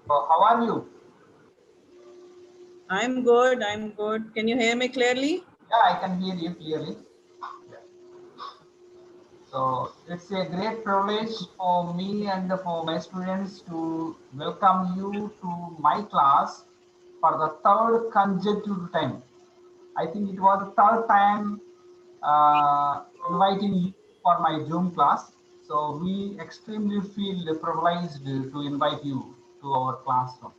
How are you? I'm good. I'm good. Can you hear me clearly? Yeah, I can hear you clearly. So it's a great privilege for me and for my students to welcome you to my class for the third consecutive time. I think it was the third time inviting you for my Zoom class. So we extremely feel privileged to invite you to our classroom.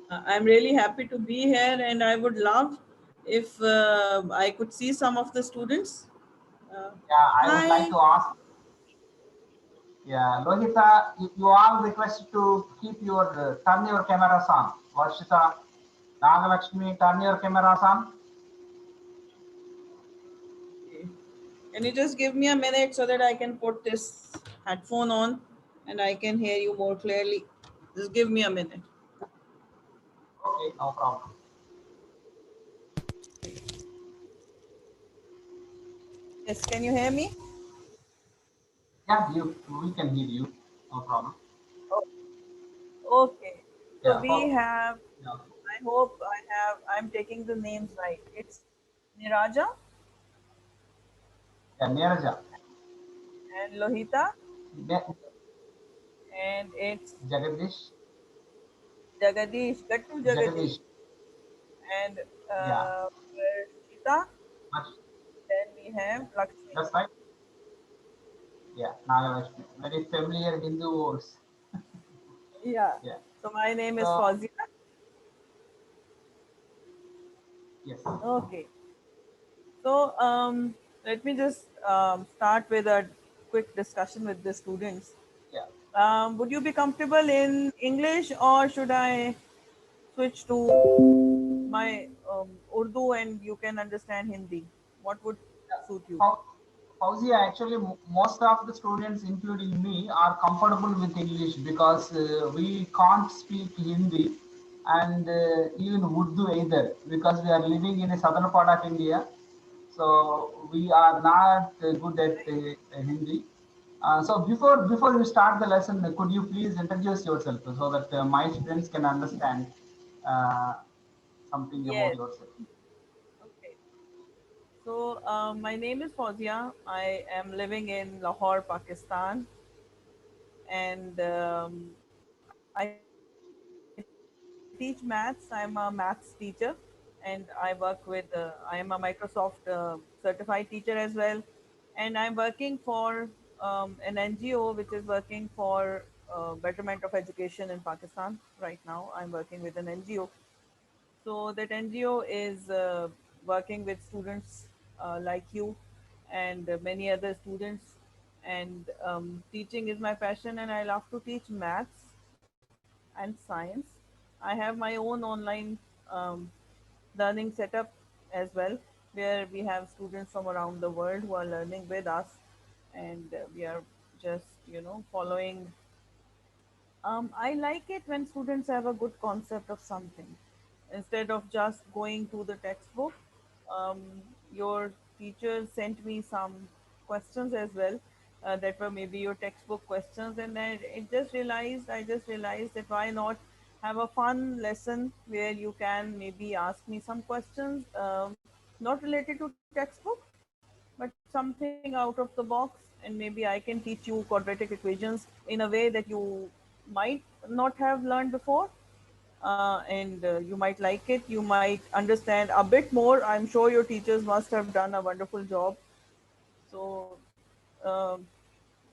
I'm really happy to be here, and I would love if I could see some of the students. Uh, Yeah, I would like Hi. to ask. Yeah, Lohita, you all requested to keep your turn your cameras on. Varshita, Nagalakshmi, turn your cameras on. Can you just give me a minute so that I can put this headphone on and I can hear you more clearly? Just give me a minute. Okay, no problem. Yes, can you hear me? Yeah, we can hear you. No problem. Oh, okay. So Yeah, we have, yeah, I'm taking the names right. It's Niraja yeah, Neeraja, and Lohita, Ne- and it's Jagadish, Jagadish, Gattu Jagadish, Jagadish. and Yeah, Sita. much- Then we have Lakshmi. that's right. Yeah, Nagalakshmi. Very familiar Hindu words. Yeah. Yeah. So my name is So Fazia. yes, Okay. So let me just start with a quick discussion with the students. yeah. Would you be comfortable in English, or should I switch to my Urdu and you can understand Hindi? What would suit you? Fau- Fauzia, actually, most of the students, including me, are comfortable with English because we can't speak Hindi and even Urdu either because we are living in a southern part of India. So we are not good at Hindi. So before you start the lesson, could you please introduce yourself so that my students can understand uh, something about Yes. yourself? Okay. So my name is Fauzia. I am living in Lahore, Pakistan, and I teach maths. I'm a maths teacher, and I work with. I am a Microsoft certified teacher as well, and I'm working for an NGO which is working for betterment of education in Pakistan. Right now, I'm working with an NGO. So that NGO is working with students like you and many other students. And teaching is my passion, and I love to teach maths and science. I have my own online um, learning setup as well, where we have students from around the world who are learning with us, and we are just following. I like it when students have a good concept of something instead of just going to the textbook. Um, your teacher sent me some questions as well that were maybe your textbook questions, and I just realized that why not have a fun lesson where you can maybe ask me some questions not related to textbook but something out of the box, and maybe I can teach you quadratic equations in a way that you might not have learned before. And you might like it, you might understand a bit more. I'm sure your teachers must have done a wonderful job. So uh,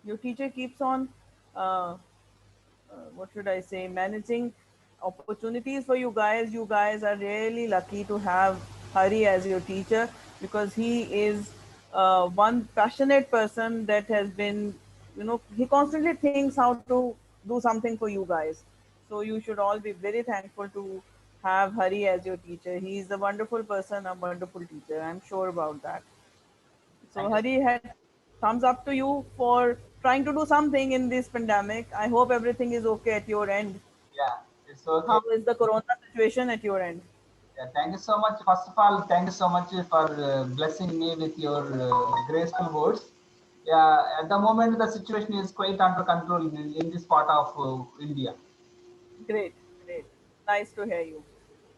your teacher keeps on what should I say, managing opportunities for you guys. You guys are really lucky to have Hari as your teacher, because he is one passionate person that has been, he constantly thinks how to do something for you guys. So you should all be very thankful to have Hari as your teacher. He is a wonderful person, a wonderful teacher. I'm sure about that. So Thank you. Hari, had thumbs up to you for trying to do something in this pandemic. I hope everything is okay at your end. Yeah, it's okay. How is the corona situation at your end? Yeah, thank you so much. First of all, thank you so much for blessing me with your graceful words. Yeah, at the moment the situation is quite under control in this part of India. Great, great. Nice to hear you.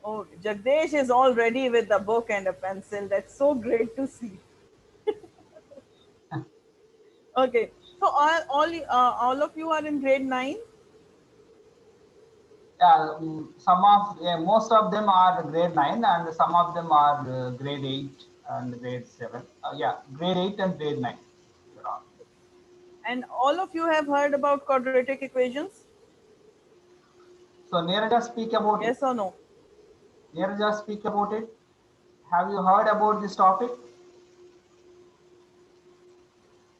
Oh, Jagdesh is all ready with a book and a pencil. That's so great to see. Okay, so all of you are in grade 9. Yeah, most of them are grade 9 and some of them are grade 8 and grade 7. Yeah, grade 8 and grade 9. Yeah. And all of you have heard about quadratic equations? So Neeraja, speak about it. Yes or no? Neeraja, speak about it. Have you heard about this topic?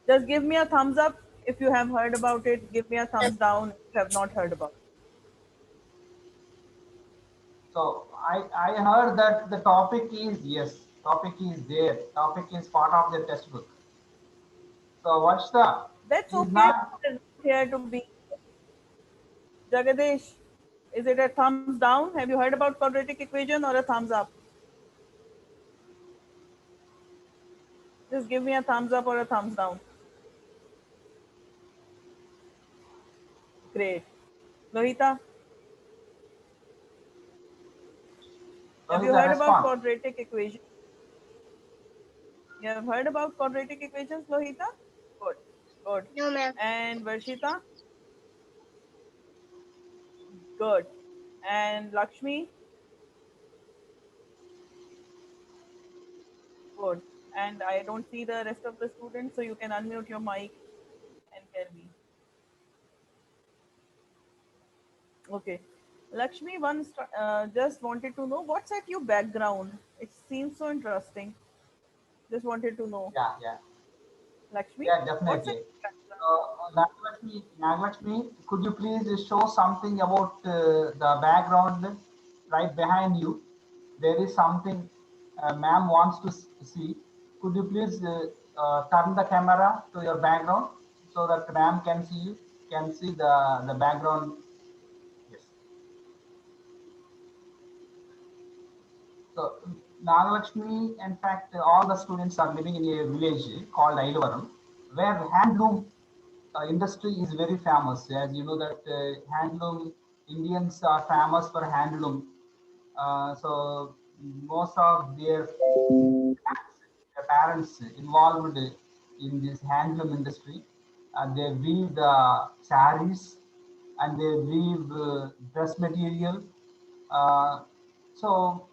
Just give me a thumbs up if you have heard about it. Give me a thumbs down if you have not heard about it. So I heard that the topic is, yes, topic is there. Topic is part of the textbook. So what's the That's is okay. not We're not here to be. Jagadesh, is it a thumbs down? Have you heard about quadratic equation or a thumbs up? Just give me a thumbs up or a thumbs down. Great. Lohita, have you Rohita heard about respond. quadratic equations? You have heard about quadratic equations, Lohita? Good. Good. No, ma'am. And Varshita? Good. And Lakshmi? Good. And I don't see the rest of the students, so you can unmute your mic and tell me. Okay. Lakshmi once just wanted to know what's at your background. It seems so interesting. Just wanted to know. Yeah, yeah. Lakshmi, Yeah, what's at definitely. your background? Nagalakshmi, could you please show something about the background right behind you? There is something ma'am wants to see. Could you please turn the camera to your background so that ma'am can see you, can see the background? Yes. So Nagalakshmi, in fact, all the students are living in a village called Ailvaram, where handloom industry is very famous. As you know that handloom, Indians are famous for handloom. So most of their parents involved in this handloom industry. They weave the saris and they weave dress material. Uh, so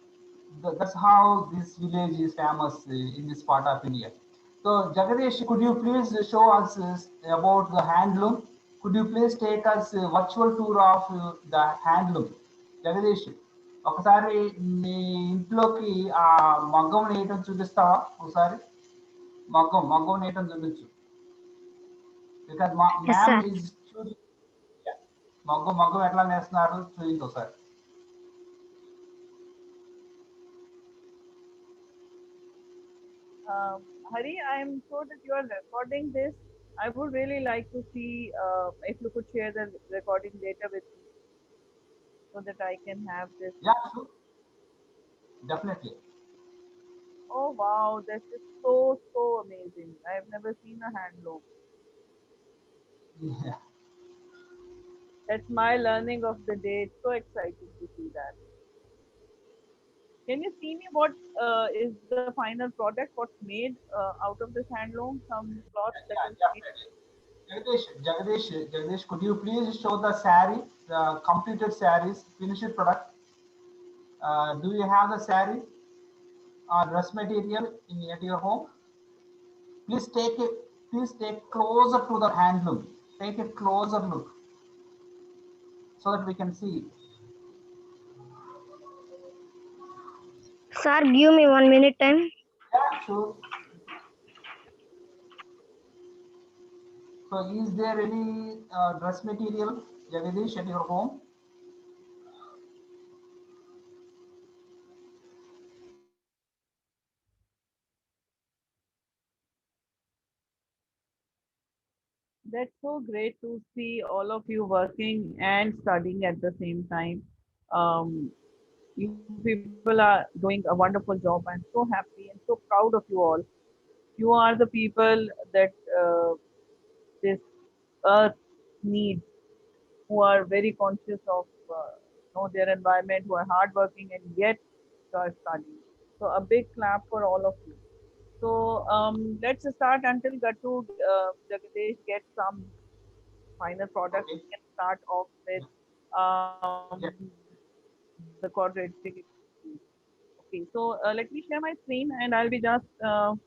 that's how this village is famous in this part of India. So Jagadish, could you please show us about the handloom? Could you please take us a virtual tour of the handloom? Jagadiష్, ఒకసారి మీ ఇంట్లోకి ఆ మగ్గం నేయటం చూపిస్తావా ఒకసారి? మగ్గం నేయటం చూపించు. Because మా Yes, ma'am sir. Is మగ్గం ఎట్లా నేస్తున్నారు చూపించు ఒకసారి. Hari, I am sure that you are recording this. I would really like to see if you could share the recording data with me so that I can have this. Yeah, sure. Definitely. Oh wow, this is so amazing. I have never seen a handloom. Yeah. That's my learning of the day. It's so exciting to see that. Can you see me what is the final product? What's made out of this handloom? Some cloth that Yeah, is made. definitely. Jagdish, could you please show the sari, the completed saris, finished product? Do you have the sari or dress material at your home? Please take it. Please take closer to the handloom. Take a closer look so that we can see. Sir, give me 1 minute time. Yeah, sure. So, is there any dress material, Jagdish, at your home? That's so great to see all of you working and studying at the same time. You people are doing a wonderful job. I'm so happy and so proud of you all. You are the people that this earth needs, who are very conscious of their environment, who are hardworking and yet are studying. So a big clap for all of you. So let's start until Gattu Jagadesh gets some final product. Okay. We can start off with Yeah. Yeah. the quadratic equation. Okay, so let me share my screen and I'll be just let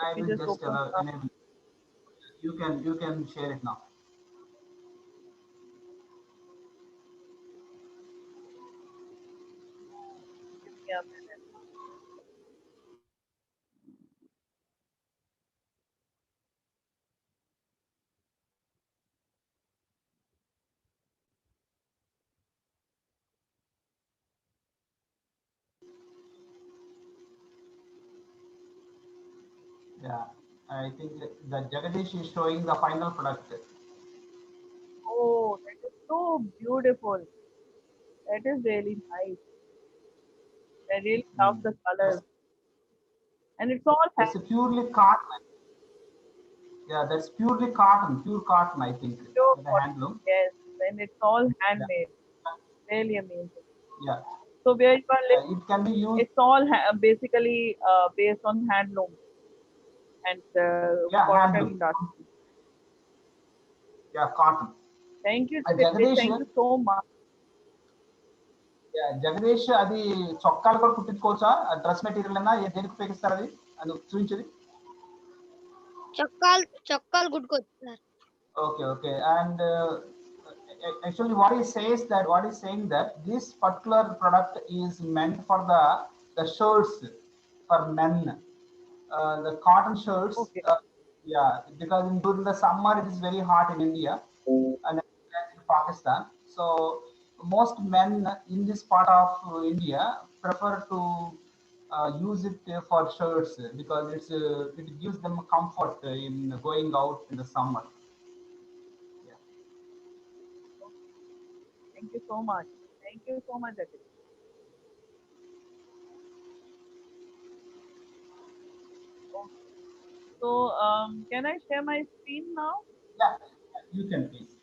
I me will just just open. enable. You can share it now. Give me a minute. Yeah. I think that Jagadish is showing the final product. Oh, that is so beautiful. That is really nice. I really love Mm. the That's colors, and it's all that's a purely cotton. Yeah, that's pure cotton. I think pure the cotton. handloom. Yes, and it's all Yeah, handmade. Really amazing. yeah, So where you are yeah. living, It can be used. it's all basically based on handloom and Yeah, cotton handloom. industry. Yeah, cotton. Thank you, Jagdish. Jagadish. Thank you so much. Jagadish అది చొక్కాలు కూడా కుట్టించుకోవచ్చా dress material అన్నా దేనికి ఉపయోగిస్తారు అది అది చూపించది చొక్కాలు కుట్టుకోవచ్చు sir. okay okay and actually what is saying that this particular product is meant for the shirts for men the cotton shirts Okay. yeah because during the summer it is very hot in India and in Pakistan. So most men in this part of India prefer to use it for shirts because it gives them comfort in going out in the summer. Yeah. Thank you so much. Thank you so much, Jagdish. Okay. So can I share my screen now? Yeah, you can please.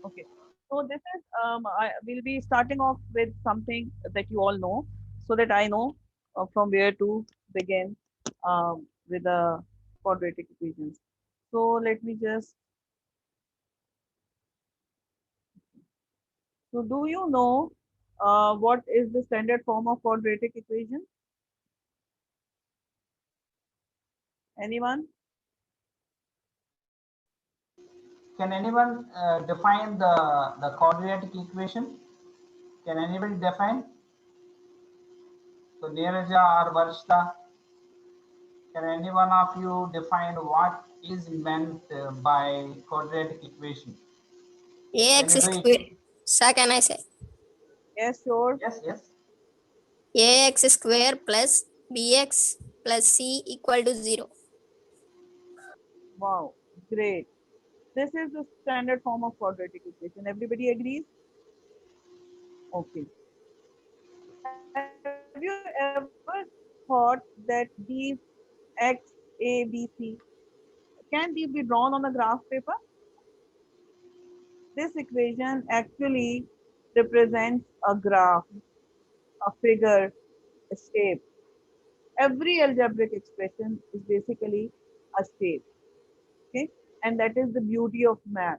Okay. So this is I will be starting off with something that you all know, so that I know from where to begin with the quadratic equations. So let me just. So do you know what is the standard form of quadratic equation? Anyone? Can anyone define the quadratic equation? Can anybody define? So Neeraja or Varshita, can any one of you define what is meant by quadratic equation? AX Can you do it? square. Sir, can I say? Yes, sure. Yes, yes. AX square plus BX plus C equal to 0. Wow, great. This is the standard form of quadratic equation. Everybody agrees? Okay. Have you ever thought that these x, a, b, c, can these be drawn on a graph paper? This equation actually represents a graph, a figure, a shape. Every algebraic expression is basically a shape. Okay, and that is the beauty of math.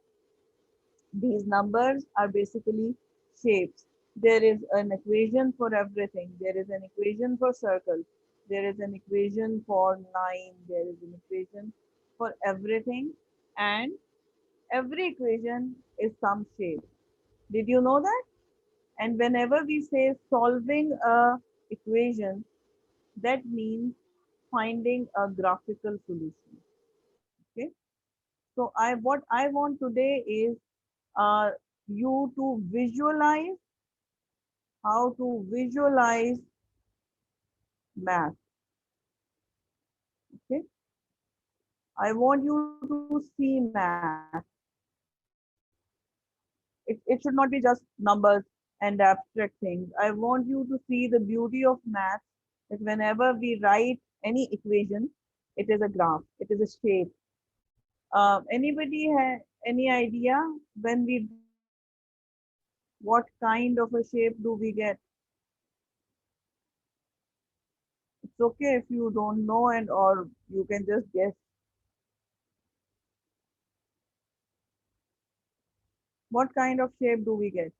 These numbers are basically shapes. There is an equation for everything. There is an equation for circle. There is an equation for line. There is an equation for everything. And every equation is some shape. Did you know that? And whenever we say solving a equation, that means finding a graphical solution. Okay. So what I want today is uh, you to visualize how to visualize math. Okay. I want you to see math. It is not it should not be just numbers and abstract things. I want you to see the beauty of math, that whenever we write any equation, it is a graph, it is a shape. Anybody have any idea when we draw a graph, what kind of a shape do we get? It's okay if you don't know, and or you can just guess. What kind of shape do we get?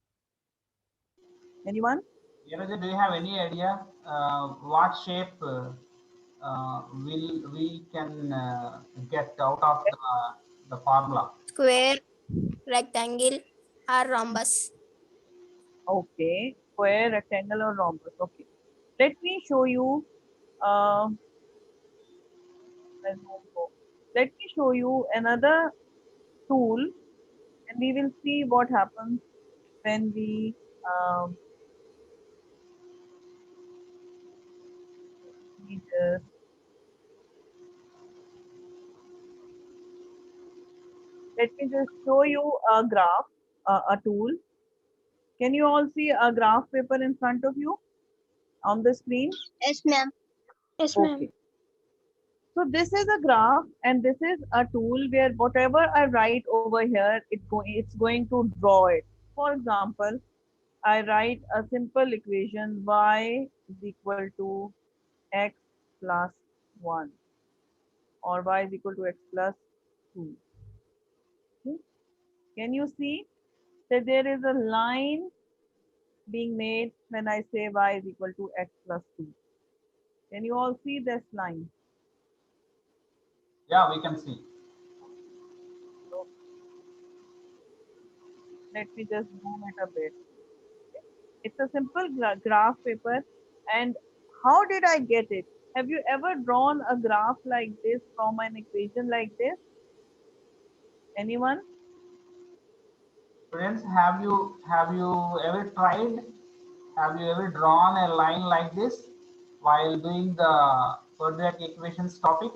Anyone? Neeraj, do you have any idea what shape will we can get out of the formula? Square, rectangle, or rhombus. Okay, square, rectangle, or rhombus. Okay. Let me show you. Uh, let me show you another tool, and we will see what happens when we just let me just show you a graph, a tool. Can you all see a graph paper in front of you on the screen? Yes, ma'am. Yes, Okay. So this is a graph, and this is a tool where whatever I write over here, it's going to draw it. For example, I write a simple equation: y is equal to x plus 1, or y is equal to x plus 2. Okay. Can you see that there is a line being made when I say y is equal to x plus 2? Can you all see this line? Yeah, we can see. Let me just zoom it a bit. It's a simple graph paper. And how did I get it? Have you ever drawn a graph like this from an equation like this? Anyone? Students, have you ever tried? Have you ever drawn a line like this while doing the quadratic equations topic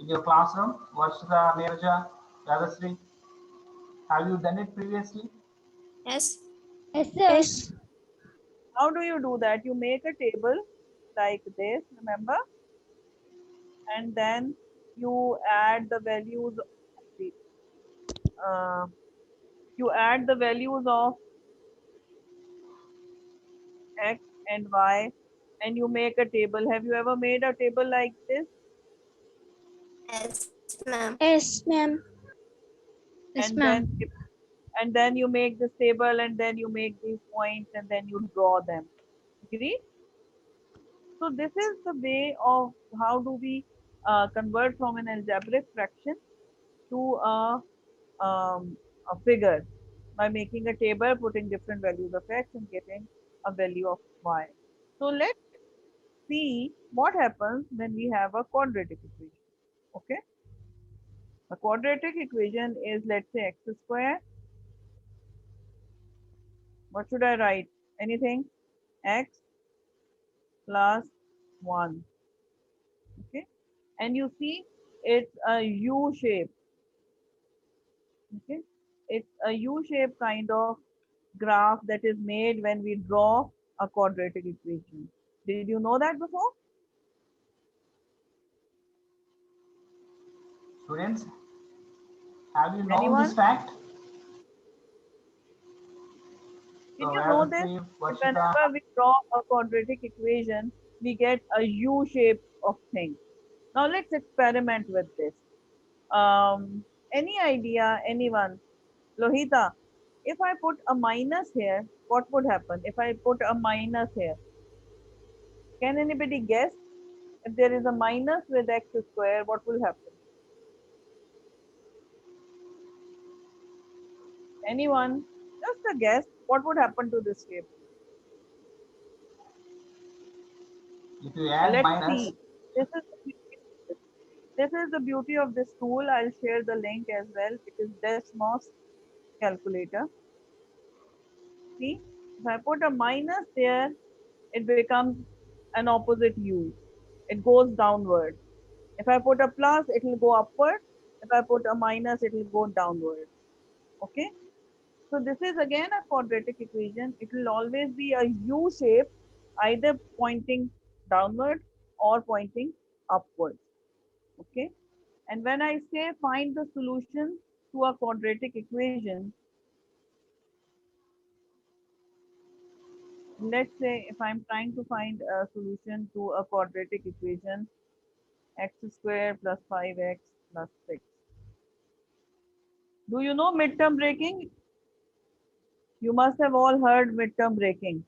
in your classroom? Varshita, Neeraja, Radhasri, have you done it previously? Yes. Yes, sir. Yes. How do you do that? You make a table like this, remember? And then you add the values. Uh, you add the values of x and y, and you make a table. Have you ever made a table like this? Yes, ma'am. Yes, ma'am. Yes, And ma'am. then you make this table, and then you make these points, and then you draw them. Agree? So this is the way of how do we convert from an algebraic fraction to a figure by making a table, putting different values of x and getting a value of y. So let's see what happens when we have a quadratic equation. Okay, a quadratic equation is, let's say, x square. What should I write? Anything? X plus 1. Okay, and you see it's a U shape. Okay, it's a U shape kind of graph that is made when we draw a quadratic equation. Did you know that before? Students, have you known this Anyone? fact? Did So you know this? Radhasri, That Varshita, whenever we draw a quadratic equation, we get a U shape of thing. Now let's experiment with this. Any idea, anyone? Lohita, if I put a minus here, what would happen? If I put a minus here, can anybody guess? If there is a minus with x square, what will happen? Anyone? Just a guess. What would happen to this shape? if you add Let's minus, see. This is this is the beauty of this tool. I'll share the link as well. It is Desmos calculator. See, if I put a minus there, it becomes an opposite U. It goes downward. If I put a plus, it will go upward. If I put a minus, it will go downward. Okay. So this is again a quadratic equation. It will always be a U shape, either pointing downward or pointing upwards. Okay. And when I say find the solution to a quadratic equation, let's say if I'm trying to find a solution to a quadratic equation, x square plus 5x plus 6. Do you know midterm breaking? You must have all heard midterm breaking.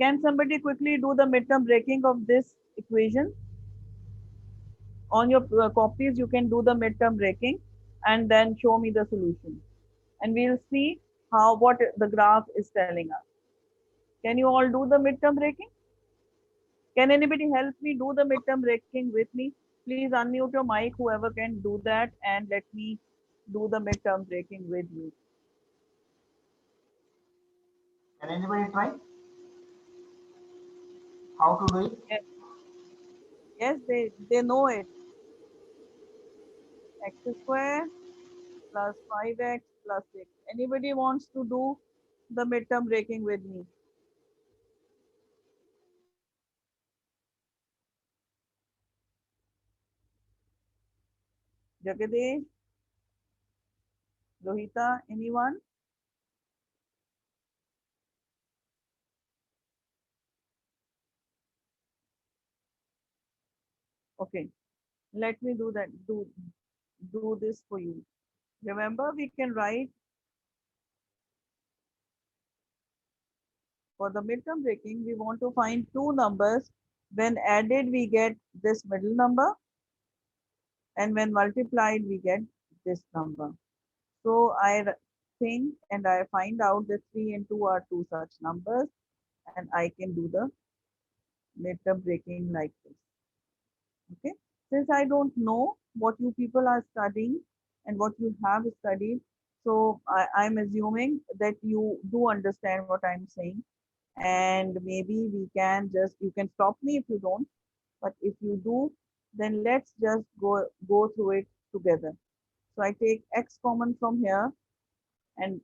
Can somebody quickly do the midterm breaking of this equation? On your copies, you can do the midterm breaking and then show me the solution. And we'll see what the graph is telling us. Can you all do the midterm breaking? Can anybody help me do the midterm breaking with me? Please unmute your mic, whoever can do that, and let me do the midterm breaking with you. Can anybody try? How to do it? Yes, yes, they know it. X square plus 5x plus 6. Anybody wants to do the midterm breaking with me? Jagadesh, Lohita, anyone? Okay, let me do that. Do this for you. Remember, we can write for the midterm breaking. We want to find two numbers. When added, we get this middle number, and when multiplied, we get this number. So I think and I find out that 3 and 2 are two such numbers, and I can do the midterm breaking like this. Okay. Since I don't know what you people are studying and what you have studied, so I'm assuming that you do understand what I'm saying. And maybe we can just, you can stop me if you don't, but if you do, then let's just go through it together. So I take x common from here, and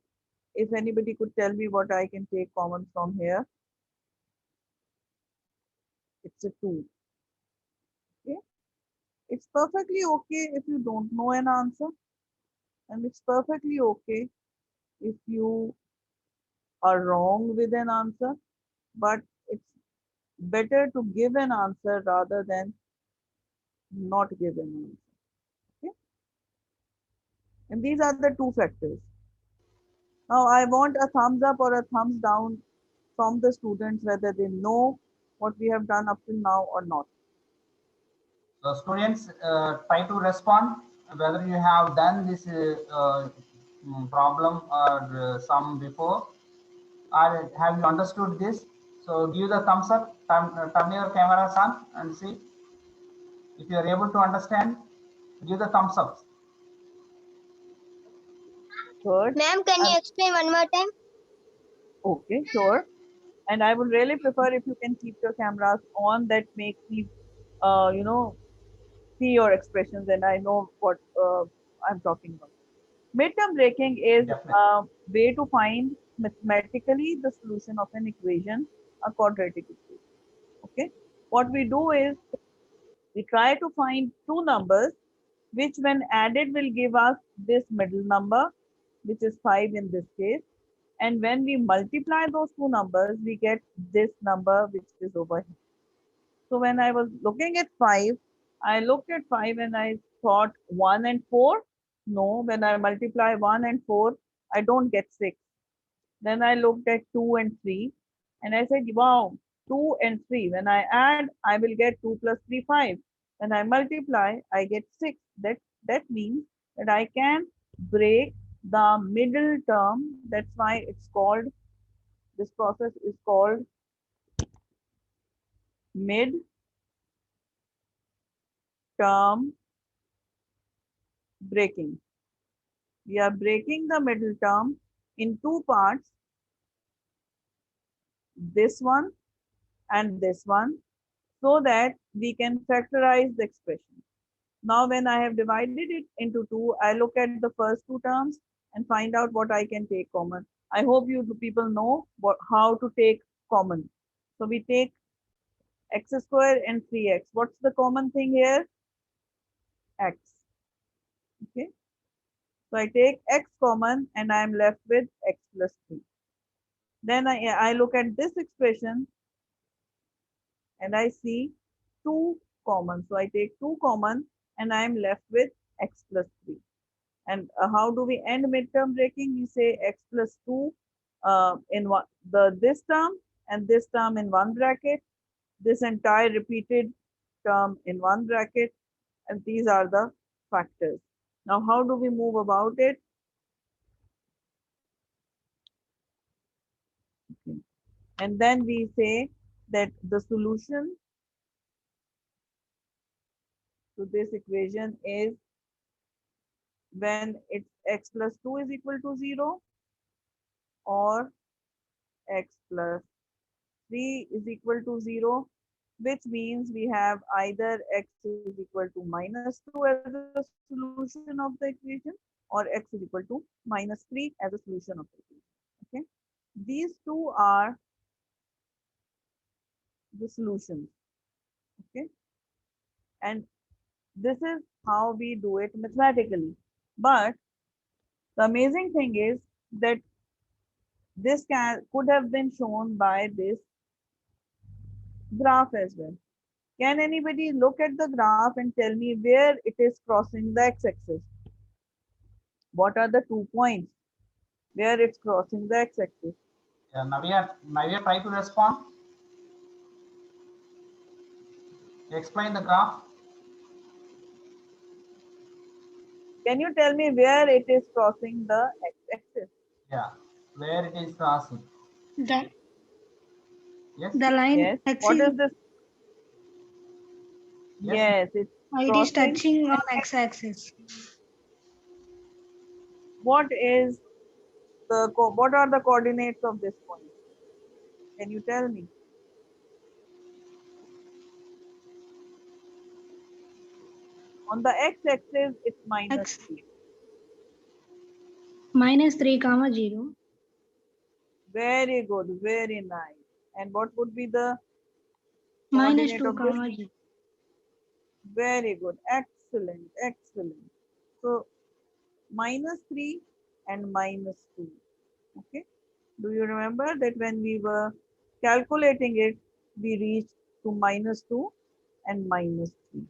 if anybody could tell me what I can take common from here, it's a 2. Okay. It's perfectly okay if you don't know an answer, and it's perfectly okay if you are wrong with an answer, but it's better to give an answer rather than not give an answer. Okay. And these are the two factors. Now I want a thumbs up or a thumbs down from the students whether they know what we have done up till now or not. So students, try to respond whether you have done this problem or some before, or have you understood this. So give the thumbs up, turn your cameras on and see if you are able to understand. Give the thumbs up. Third, Ma'am, can you explain one more time? okay, sure. And I would really prefer if you can keep your cameras on. That makes me, see your expressions and I know what I'm talking about. Midterm breaking is Definitely. a way to find mathematically the solution of an equation, a quadratic equation. Okay. What we do is we try to find two numbers which when added will give us this middle number, which is 5 in this case. And when we multiply those two numbers, we get this number which is over here. So when I was looking at 5, I looked at 5 and I thought 1 and 4. No, when I multiply 1 and 4, I don't get 6. Then I looked at 2 and 3 and I said, wow, 2 and 3. When I add, I will get 2 plus 3, 5. When I multiply, I get 6. That means that I can break the middle term. That's why it's called, this process is called mid term breaking. We are breaking the middle term in two parts, this one and this one, so that we can factorize the expression. Now, when I have divided it into two, I look at the first two terms and find out what I can take common. I hope you people know how to take common. So we take x square and 3x. What's the common thing here? X. Okay. So I take x common and I am left with x plus 3. Then I look at this expression and I see 2 common. So I take 2 common and I am left with x plus 3. And how do we end midterm breaking? We say x plus 2 in one, this term and this term in one bracket, this entire repeated term in one bracket, and these are the factors. Now, how do we move about it? Okay. And then we say that the solution to this equation is when it's x plus 2 is equal to 0 or x plus 3 is equal to 0, which means we have either x is equal to minus 2 as a solution of the equation or x is equal to minus 3 as a solution of the equation. Okay, these two are the solutions. Okay, and this is how we do it mathematically. But the amazing thing is that this could have been shown by this graph as well. Can anybody look at the graph and tell me where it is crossing the x-axis? What are the 2 points where it's crossing the x-axis? Yeah, Navya, try to respond. Explain the graph. Can you tell me where it is crossing the x-axis? Yeah, where it is crossing. The, Yes. the line Yes. X What is, is this? Yes. Yes, it's it is crossing. touching on x-axis. What is the what are the coordinates of this point? Can you tell me? On the x-axis, it's minus X 3. minus 3 comma 0. Very good, very nice. And what would be the Minus coordinate 2 of this? comma 0. Very good, excellent, excellent. So minus 3 and minus 2. Okay. Do you remember that when we were calculating it, we reached to minus 2 and minus 3.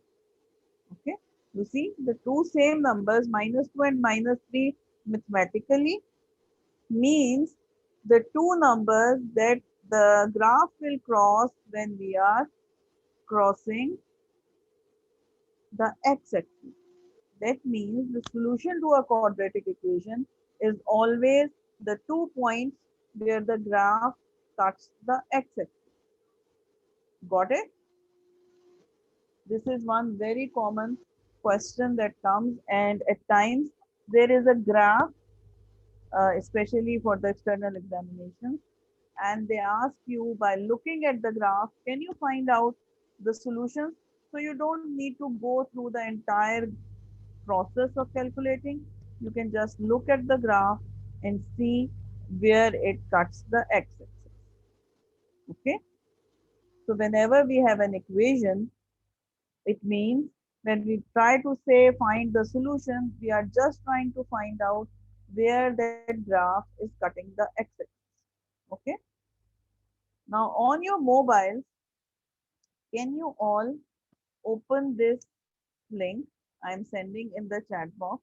Okay. You see the two same numbers, minus 2 and minus 3, mathematically means the two numbers that the graph will cross when we are crossing the x-axis. That means the solution to a quadratic equation is always the 2 points where the graph cuts the x-axis. Got it? This is one very common question that comes, and at times there is a graph, especially for the external examination, and they ask you by looking at the graph, can you find out the solutions? So you don't need to go through the entire process of calculating. You can just look at the graph and see where it cuts the x-axis. Okay. So whenever we have an equation, it means when we try to say find the solution, we are just trying to find out where that graph is cutting the x-axis. Okay. Now on your mobiles, can you all open this link I'm sending in the chat box?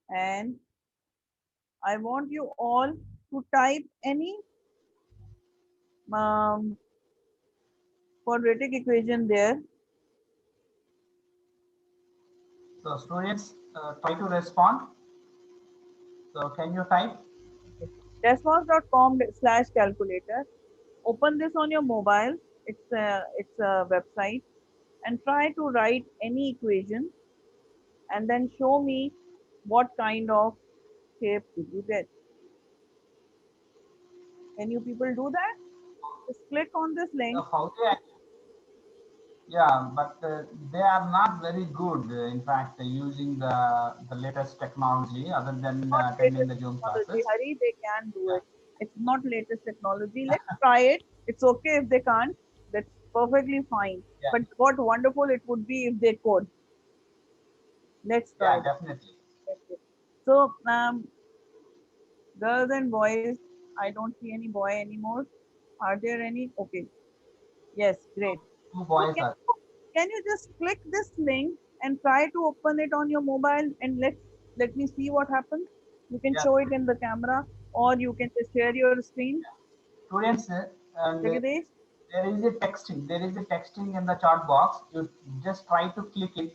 And I want you all to type any quadratic equation there. So students, try to respond. So can you type? Desmos.com/calculator. Open this on your mobile. It's a website, and try to write any equation, and then show me what kind of shape did you get. Can you people do that? Just click on this link. Fauzi, Yeah, but they are not very good. In fact, using the latest technology other than Not attending latest the Zoom technology, classes. Hari, they can do Yeah, it. It's not latest technology. Let's try it. It's okay if they can't. That's perfectly fine. yeah, But what wonderful it would be if they could. Let's try yeah, that. definitely. Okay. So, girls and boys, I don't see any boy anymore. Are there any? Okay. Yes, great. Two So boys are. can you just click this link and try to open it on your mobile and let me see what happens. You can Yeah, show it in the camera or you can just share your screen. students, and Jagadesh. there is a texting. There is a texting in the chat box. You just try to click it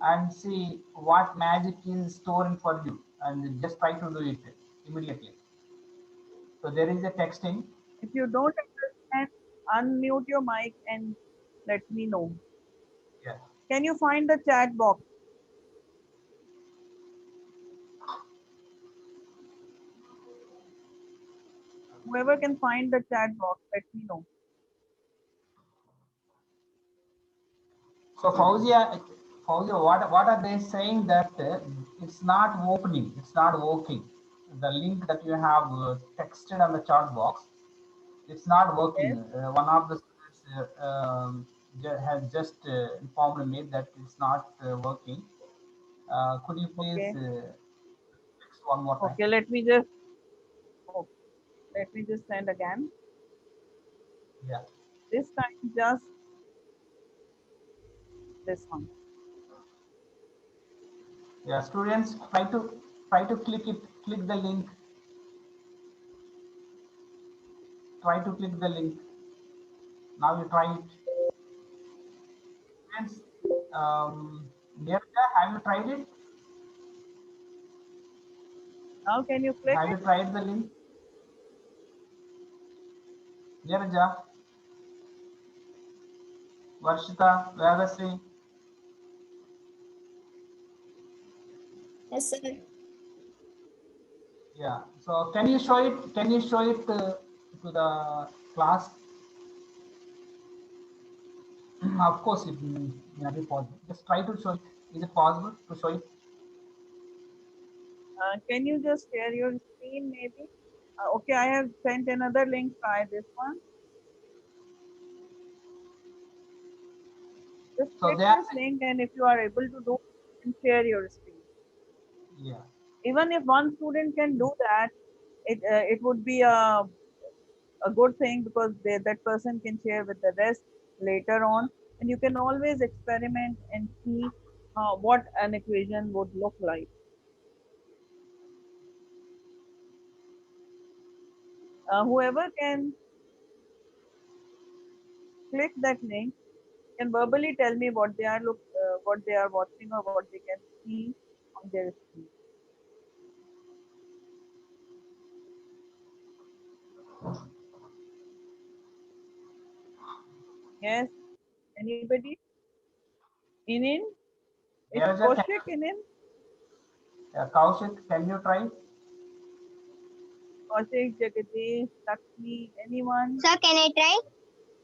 and see what magic is storing for you, and just try to do it immediately. So there is a texting. If you don't understand, unmute your mic and let me know. Yeah. Can you find the chat box? Whoever can find the chat box, let me know. So Fauzia, what are they saying that it's not opening, it's not working. The link that you have texted on the chat box, it's not Yes. working. One of the students has just informed me that it's not working. Could you please Okay. text one more time? Okay. Oh, let me just send again. Yeah, This time just this one. yeah. Students, try to click the link. Try to click the link. Now you try it. Students, Nirja, have you tried it? Now can you click Have you it? tried the link? Nirja, Varshita, Vedasri. Yes, sir. Yeah. So can you show it? Can you show it to the class? Of course, it may be possible. Just try to show it. Is it possible to show it? Can you just share your screen maybe? Okay, I have sent another link. Try this one. Just So click they are this link and if you are able to do and share your screen. yeah. Even if one student can do that, it would be a good thing because that person can share with the rest later on, and you can always experiment and see what an equation would look like. Whoever can click that link can verbally tell me what they are watching or what they can see on their screen. Yes, anybody? Inin? Is Nirja, Kaushik Inin? Kaushik, can you try? Kaushik, Jagadish, Lakshmi, anyone? Sir, can I try?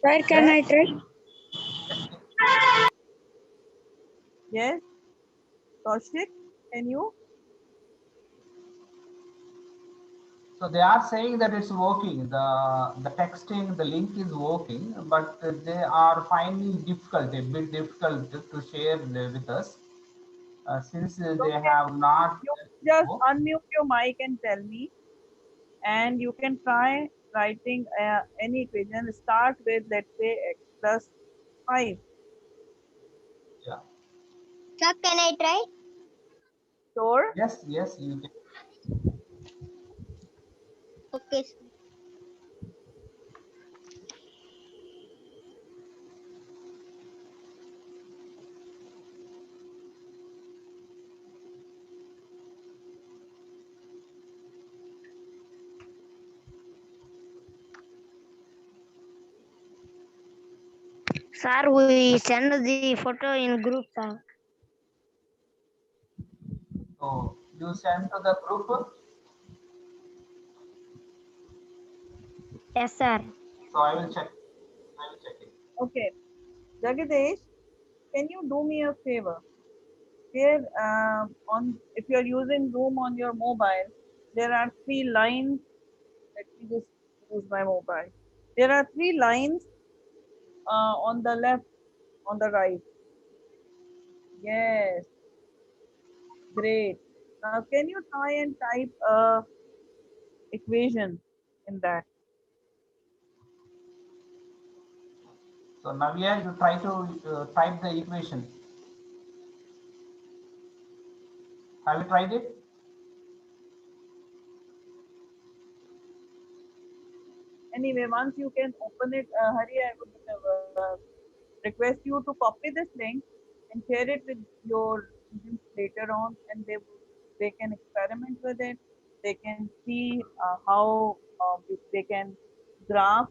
Where can I try? Yes, Kaushik, can you? So they are saying that it's working. The texting, the link is working, but they are finding difficult, a bit difficult to share with us since So they have not. you just unmute your mic and tell me, and you can try writing any equation. Start with, let's say, x plus 5. Yeah. Sir, can I try? Sure. Yes, yes, you can. Okay, sir. Sir, we send the photo in group, sir. So you send to the group. Yes, sir. So I will check. I will check it. Okay. Jagadesh, can you do me a favor? Here, if you are using Zoom on your mobile, there are 3 lines. Let me just use my mobile. There are 3 lines on the left, on the right. Yes, great. Now, can you try and type a equation in that? So Navya, you try to type the equation. Have you tried it? Anyway, once you can open it, Hari, I would request you to copy this link and share it with your students later on, and they can experiment with it. They can see how if they can graph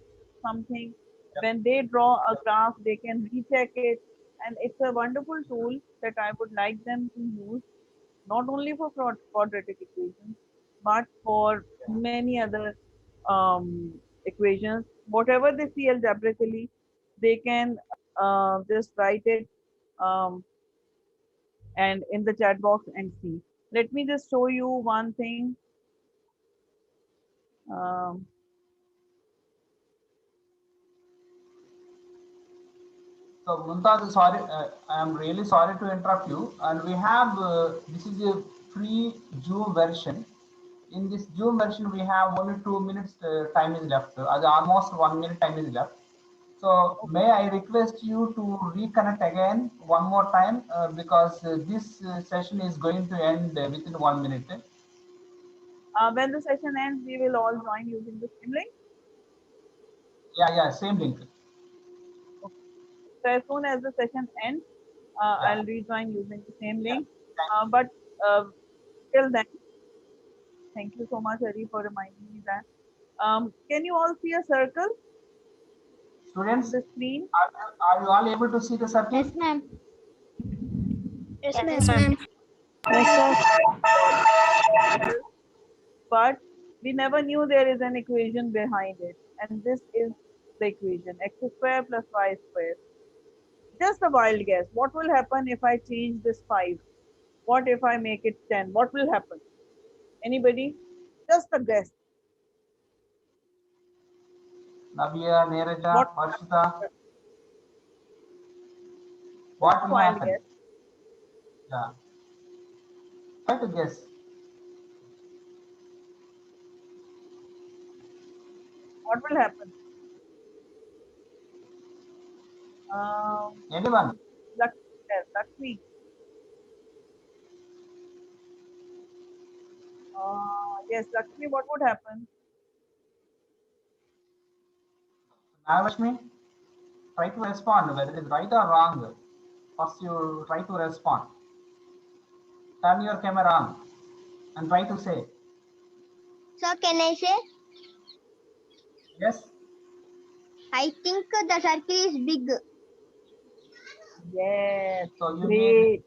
something. When they draw a graph, they can recheck it, and it's a wonderful tool that I would like them to use not only for quadratic equations but for many other equations. Whatever they see algebraically, they can just write it um, and in the chat box and see. Let me just show you one thing. Um, So Mumtaz, sorry, I'm really sorry to interrupt you. And we have this is a free Zoom version. In this Zoom version, we have only 2 minutes time is left. Almost 1 minute time is left. So may I request you to reconnect again one more time because this session is going to end within 1 minute. when the session ends, we will all join using the same link. Yeah, same link. So as soon as the session ends, Yeah. I'll rejoin using the same link. But till then, thank you so much, Hari, for reminding me that. Can you all see a circle on Students, the screen? are you all able to see the circle? Yes, ma'am. Yes, ma'am. But we never knew there is an equation behind it. And this is the equation, x square plus y square. Just a wild guess. What will happen if I change this 5? What if I make it 10? What will happen? Anybody? Just a guess. Navya, Neeraja, What? Harshita. What will Wild happen? guess. Yeah. Try to guess. What will happen? Anyone? Lakshmi. Yes, Lakshmi, what would happen? Navashmi, try to respond whether it is right or wrong. First, you try to respond. Turn your camera on and try to say So can I say? yes. I think the circle is big. Yes, So you great.